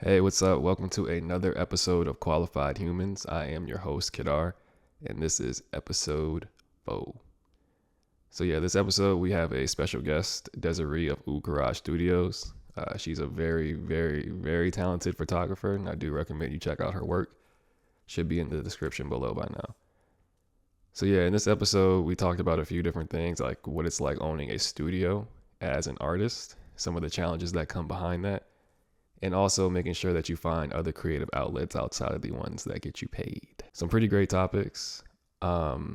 Hey, what's up? Welcome to another episode of Qualified Humans. I am your host, Kedar, and this is episode 4. So yeah, this episode we have a special guest, Deseri of AU COURAG Studios. She's a very, very, very talented photographer, and I do recommend you check out her work. Should be in the description below by now. So yeah, in this episode, we talked about a few different things, like what it's like owning a studio as an artist, some of the challenges that come behind that, and also making sure that you find other creative outlets outside of the ones that get you paid. Some pretty great topics. I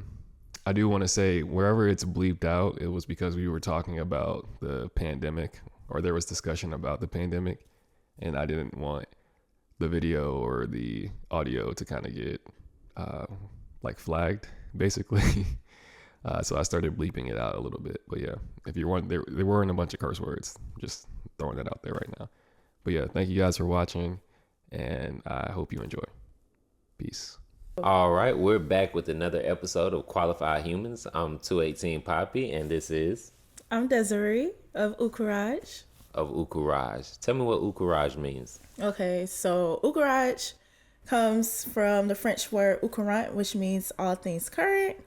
do want to say wherever it's bleeped out, it was because we were talking about the pandemic, or there was discussion about the pandemic, and I didn't want the video or the audio to kind of get flagged, basically. So I started bleeping it out a little bit. But yeah, if you want, there weren't a bunch of curse words. Just throwing that out there right now. But yeah, thank you guys for watching, and I hope you enjoy. Peace. All right, we're back with another episode of Qualified Humans. I'm 218 Poppi, and this is... I'm Deseri of AU COURAG. Of AU COURAG. Tell me what AU COURAG means. Okay, so AU COURAG comes from the French word au courant, which means all things current.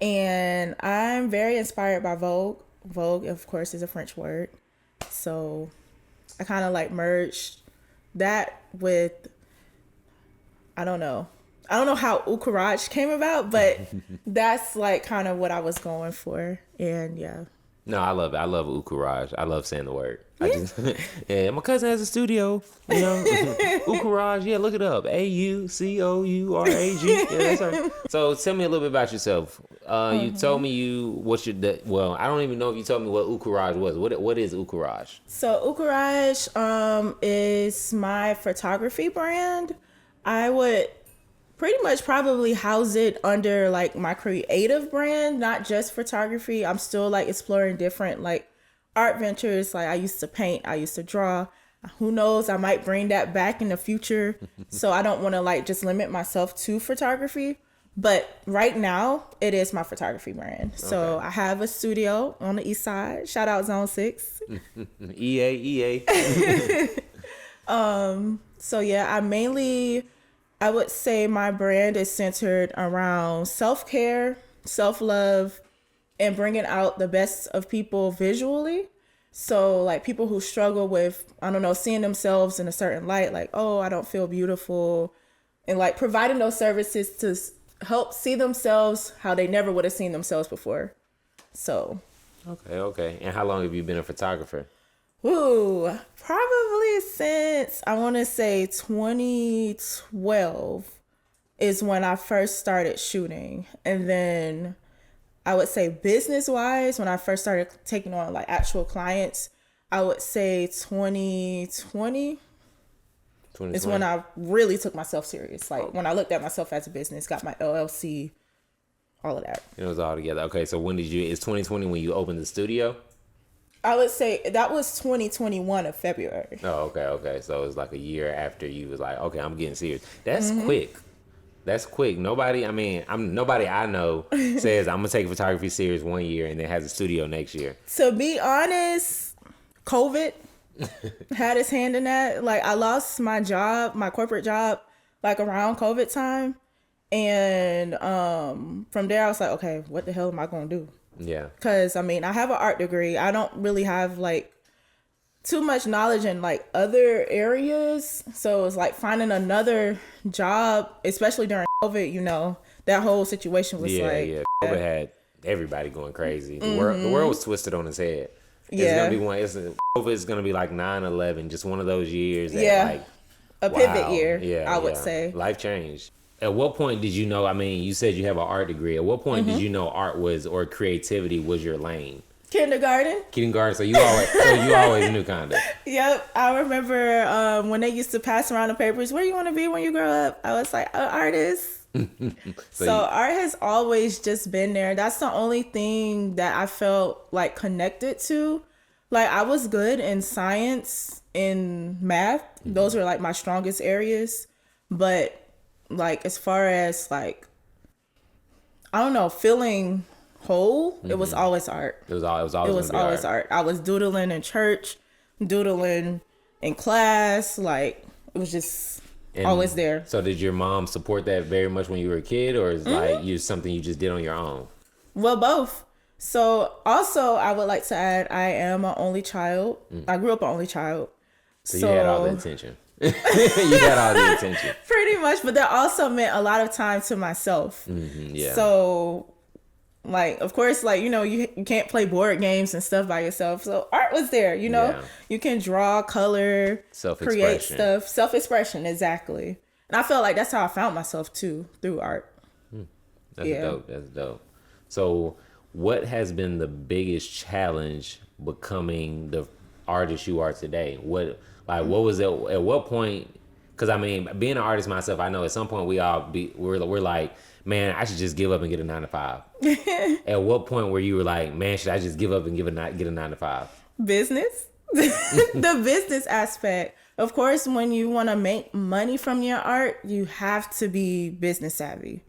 And I'm very inspired by Vogue. Vogue, of course, is a French word. So I kind of merged that with, I don't know how AU COURAG came about, but that's kind of what I was going for. And yeah. No, I love it. I love AU COURAG. I love saying the word. Yeah, my cousin has a studio, AU COURAG, yeah, look it up. AUCOURAG. Yeah, that's right. So tell me a little bit about yourself. You told me I don't even know if you told me what AU COURAG was. What is AU COURAG? So AU COURAG is my photography brand. I would pretty much probably house it under my creative brand, not just photography. I'm still exploring different art ventures. I used to paint, I used to draw. Who knows, I might bring that back in the future. So I don't want to just limit myself to photography. But right now, it is my photography brand. So I have a studio on the east side. Shout out Zone 6. EA. So yeah, I would say my brand is centered around self-care, self-love, and bringing out the best of people visually. So people who struggle with, seeing themselves in a certain light, I don't feel beautiful, and providing those services to help see themselves how they never would have seen themselves before. So. Okay. And how long have you been a photographer? Ooh, probably since I want to say 2012 is when I first started shooting. And then I would say business-wise, when I first started taking on actual clients, I would say 2020 is when I really took myself serious. When I looked at myself as a business, got my LLC, all of that. It was all together. Okay, so is 2020 when you opened the studio? I would say that was 2021 of February. Oh, okay. So it was a year after you was okay, I'm getting serious. That's quick. That's quick. Nobody I know says I'm gonna take photography serious 1 year and then has a studio next year. To be honest, COVID had his hand in that. I lost my job, my corporate job, around COVID time. And from there I was okay, what the hell am I gonna do? Yeah. Because, I have an art degree. I don't really have, too much knowledge in, other areas. So it's finding another job, especially during COVID, that whole situation was Yeah. COVID had everybody going crazy. The world was twisted on its head. It's going to be COVID is going to be 9/11, just one of those years that, a pivot year, I would say. Life changed. At what point did you know, you said you have an art degree. At what point did you know art or creativity was your lane? Kindergarten. So you always knew kind of. Yep. I remember when they used to pass around the papers, what do you want to be when you grow up? I was an artist. So art has always just been there. That's the only thing that I felt connected to. I was good in science, in math. Those were my strongest areas. But as far as feeling whole, it was always art. It was always art. I was doodling in church, doodling in class, It was just And always there. So did your mom support that very much when you were a kid, or is like you something you just did on your own? Well, both. So also, I would like to add, I am an only child. I grew up an only child. So you had all the attention. You had all the attention. Pretty much, but that also meant a lot of time to myself. Yeah. So, like, of course, like, you can't play board games and stuff by yourself. So art was there, Yeah. You can draw, color, create stuff. Self-expression, exactly. And I felt like that's how I found myself too, through art. That's dope. That's dope. So what has been the biggest challenge becoming the artist you are today? What was it at what point? Because I mean, being an artist myself, I know at some point we're like, man, I should just give up and get a 9-to-5. At what point were you like, man, should I just give up and get a 9-to-5? Business. The business aspect. Of course, when you want to make money from your art, you have to be business savvy.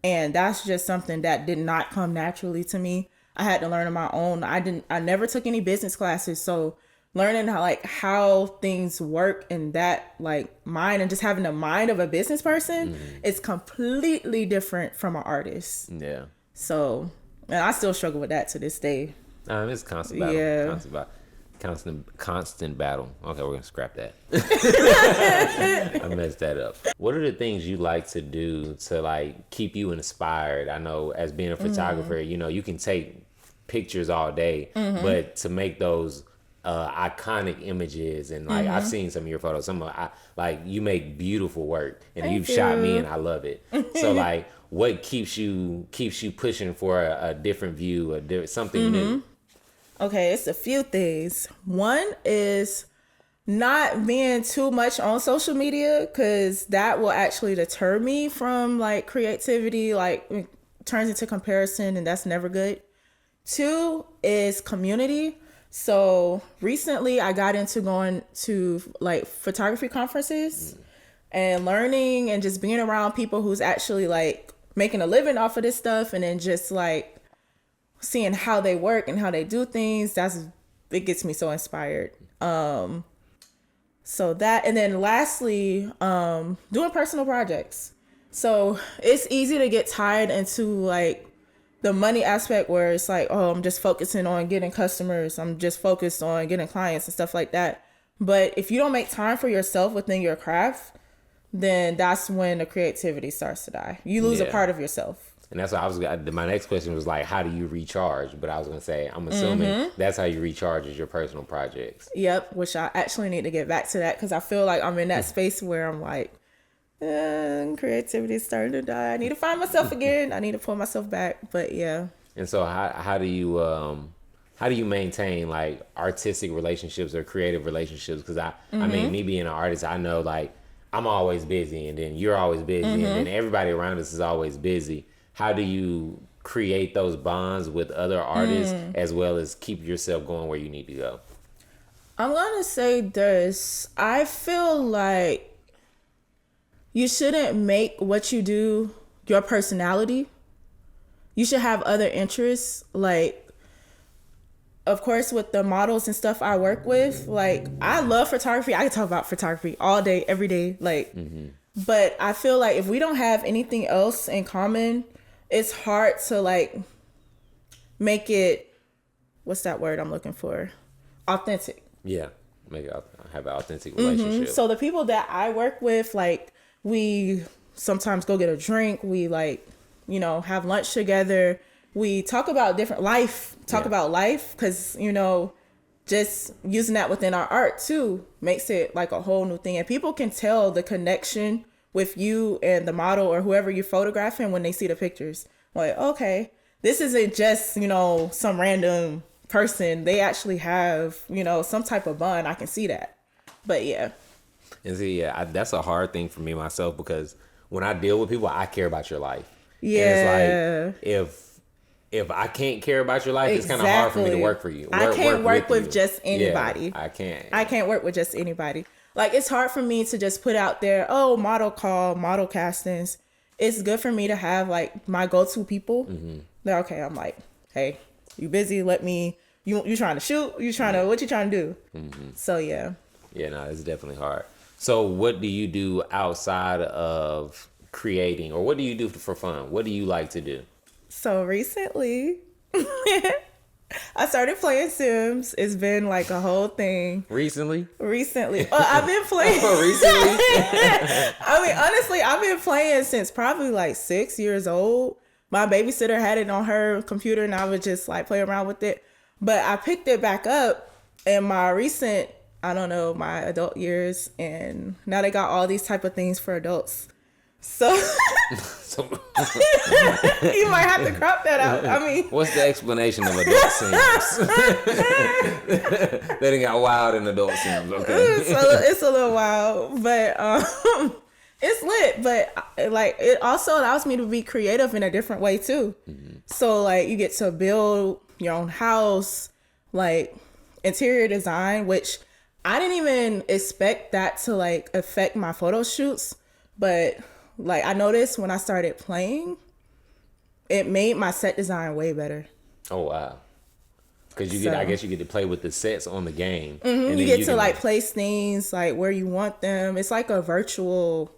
And that's just something that did not come naturally to me. I had to learn on my own. I never took any business classes. So learning how things work in that mind and just having the mind of a business person is completely different from an artist. Yeah. So, and I still struggle with that to this day. It's constant battle. Yeah. Constant battle. Okay, we're gonna scrap that. I messed that up. What are the things you like to do to keep you inspired? I know as being a photographer, you can take pictures all day, but to make those iconic images and I've seen some of your photos. You make beautiful work, and you've shot me, and I love it. So what keeps you pushing for a different view, something new? Okay, it's a few things. One is not being too much on social media, because that will actually deter me from creativity, it turns into comparison, and that's never good. Two is community. So recently I got into going to photography conferences and learning and just being around people who's actually making a living off of this stuff, and then just seeing how they work and how they do things. It gets me so inspired. So that, and then lastly, doing personal projects. So it's easy to get tied into the money aspect, where it's I'm just focusing on getting customers. I'm just focused on getting clients and stuff like that. But if you don't make time for yourself within your craft, then that's when the creativity starts to die. You lose a part of yourself. And that's what my next question was how do you recharge? But I was going to say, I'm assuming that's how you recharge is your personal projects. Yep, which I actually need to get back to that, because I feel like I'm in that space where I'm creativity is starting to die. I need to find myself again. I need to pull myself back. But yeah. And so how do you maintain artistic relationships or creative relationships? Because I mean, me being an artist, I know I'm always busy, and then you're always busy, and then everybody around us is always busy. How do you create those bonds with other artists as well as keep yourself going where you need to go? I'm going to say this. I feel like you shouldn't make what you do your personality. You should have other interests. Of course, with the models and stuff I work with, I love photography. I can talk about photography all day, every day. But I feel like if we don't have anything else in common, it's hard to make it, what's that word I'm looking for? Authentic. Yeah. Have an authentic relationship. So the people that I work with, we sometimes go get a drink. We have lunch together. We talk about different life, about life. 'Cause, just using that within our art too makes it a whole new thing. And people can tell the connection with you and the model or whoever you're photographing when they see the pictures. Okay, this isn't just, some random person. They actually have, some type of bond. I can see that. But yeah. And see, that's a hard thing for me myself, because when I deal with people, I care about your life. Yeah. And it's if I can't care about your life, it's kind of hard for me to work for you. I can't work with just anybody. Yeah, I can't. I can't work with just anybody. It's hard for me to just put out there, model call, model castings. It's good for me to have my go-to people. They're okay. I'm hey, you busy? Let me. You trying to shoot? What you trying to do? So yeah. Yeah, no, it's definitely hard. So what do you do outside of creating, or what do you do for fun? What do you like to do? So recently, I started playing Sims. It's been like a whole thing. Recently? I've been playing. Recently? I mean, honestly, I've been playing since probably like 6 years old. My babysitter had it on her computer and I would just like play around with it. But I picked it back up in my recent, I don't know, my adult years. And now they got all these type of things for adults. So So, you might have to crop that out. I mean, what's the explanation of adult Sims? They done got wild in adult Sims. Okay. so it's a little wild, but it's lit. But like, it also allows me to be creative in a different way too. Mm-hmm. So like, you get to build your own house, like interior design, which I didn't even expect that to like affect my photo shoots, but like I noticed when I started playing, it made my set design way better. Oh wow. Because you get, I guess you get to play with the sets on the game. Mm-hmm. You get to like place things like where you want them. It's like a virtual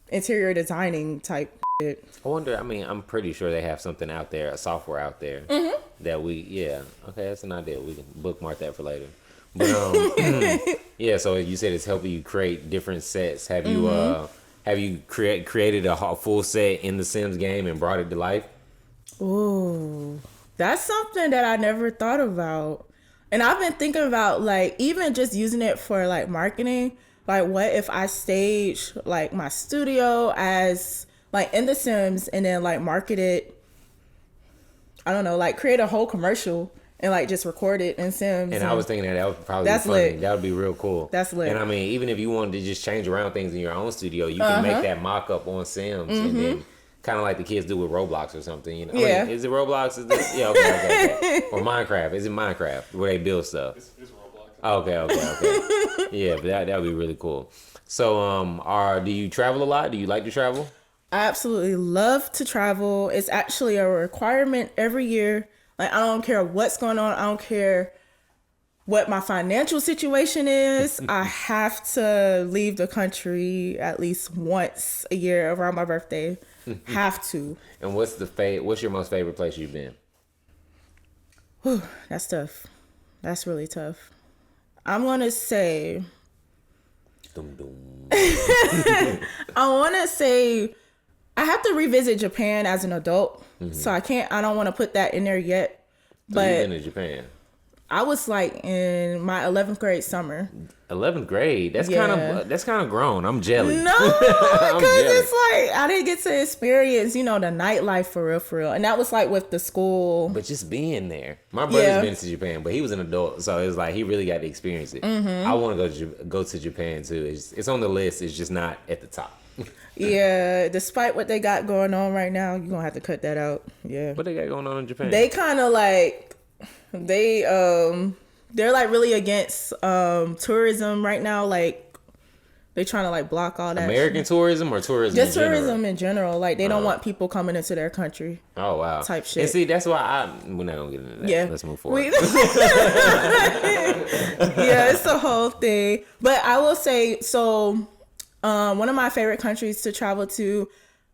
interior designing type shit. I wonder, I mean, I'm pretty sure they have something out there, a software out there that okay, that's an idea. We can bookmark that for later. But yeah, so you said it's helping you create different sets. Have you created a full set in the Sims game and brought it to life? Ooh, that's something that I never thought about. And I've been thinking about like even just using it for like marketing. Like what if I stage like my studio as like in the Sims and then like market it, I don't know, like create a whole commercial and like just record it in Sims. And I was thinking that would probably be funny. Lit. That would be real cool. That's lit. And I mean, even if you wanted to just change around things in your own studio, you can make that mock up on Sims and then kind of like the kids do with Roblox or something. You know? Yeah. I mean, is it Roblox? Yeah, okay. Or Minecraft. Is it Minecraft where they build stuff? It's Roblox. Okay. Yeah, but that would be really cool. So, do you travel a lot? Do you like to travel? I absolutely love to travel. It's actually a requirement every year. Like, I don't care what's going on. I don't care what my financial situation is. I have to leave the country at least once a year around my birthday. Have to. And what's your most favorite place you've been? Whew, that's tough. That's really tough. I'm going to say... I want to say... I have to revisit Japan as an adult. So I don't want to put that in there yet. So But you've been to Japan? I was like in my 11th grade summer. 11th grade? That's Yeah. kind of grown. I'm jelly. No, because it's like I didn't get to experience, the nightlife for real. And that was like with the school. But just being there. My brother's been to Japan, but he was an adult, so it was like he really got to experience it. I want to go to Japan too. It's on the list. It's just not at the top. Yeah, despite what they got going on right now, you're going to have to cut that out. Yeah. What they got going on in Japan? They kind of like, they're like really against tourism right now. Like, they trying to like block all that. American tourism or tourism Just in general? tourism in general. Like, they don't want people coming into their country. Oh, wow. Type shit. And see, that's why we're not going to get into that. Yeah. Let's move forward. Yeah, it's the whole thing. But I will say, so one of my favorite countries to travel to,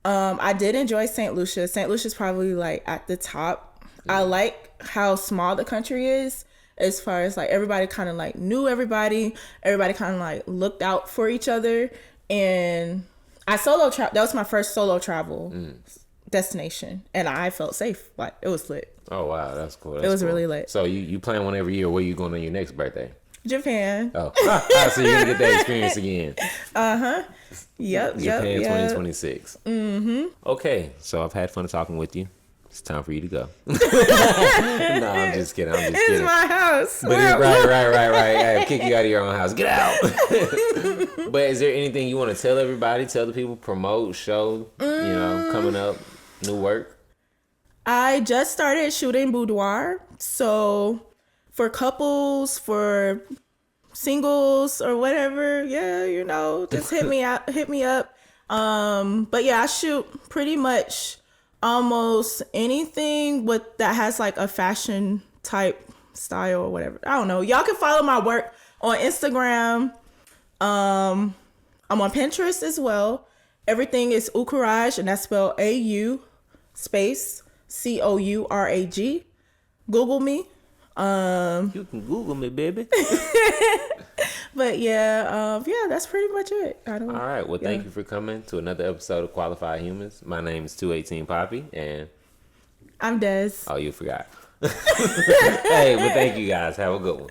I did enjoy St. Lucia. St. Lucia's probably like at the top. I like how small the country is, as far as like everybody kind of like knew everybody. Everybody kind of like looked out for each other. And I that was my first solo travel destination. And I felt safe. Like, it was lit. Oh, wow. That's cool. It was really lit. So you plan one every year. Where you going on your next birthday? Japan. Oh, so you're going to get that experience again. Yep. Japan 2026. Okay, so I've had fun talking with you. It's time for you to go. No, I'm just kidding. It's my house. But right. I kick you out of your own house. Get out. But is there anything you want to tell everybody? Tell the people, promote, show, coming up, new work? I just started shooting boudoir. So for couples, for singles or whatever, just hit me up. But yeah, I shoot pretty much almost anything that has like a fashion type style or whatever. I don't know. Y'all can follow my work on Instagram. I'm on Pinterest as well. Everything is AU COURAG, and that's spelled AU space COURAG. Google me. You can Google me, baby. But yeah, that's pretty much it. All right. Well, thank you for coming to another episode of Qualified Humans. My name is 218 Poppi, and I'm Des. oh, you forgot. Hey, but thank you guys. Have a good one.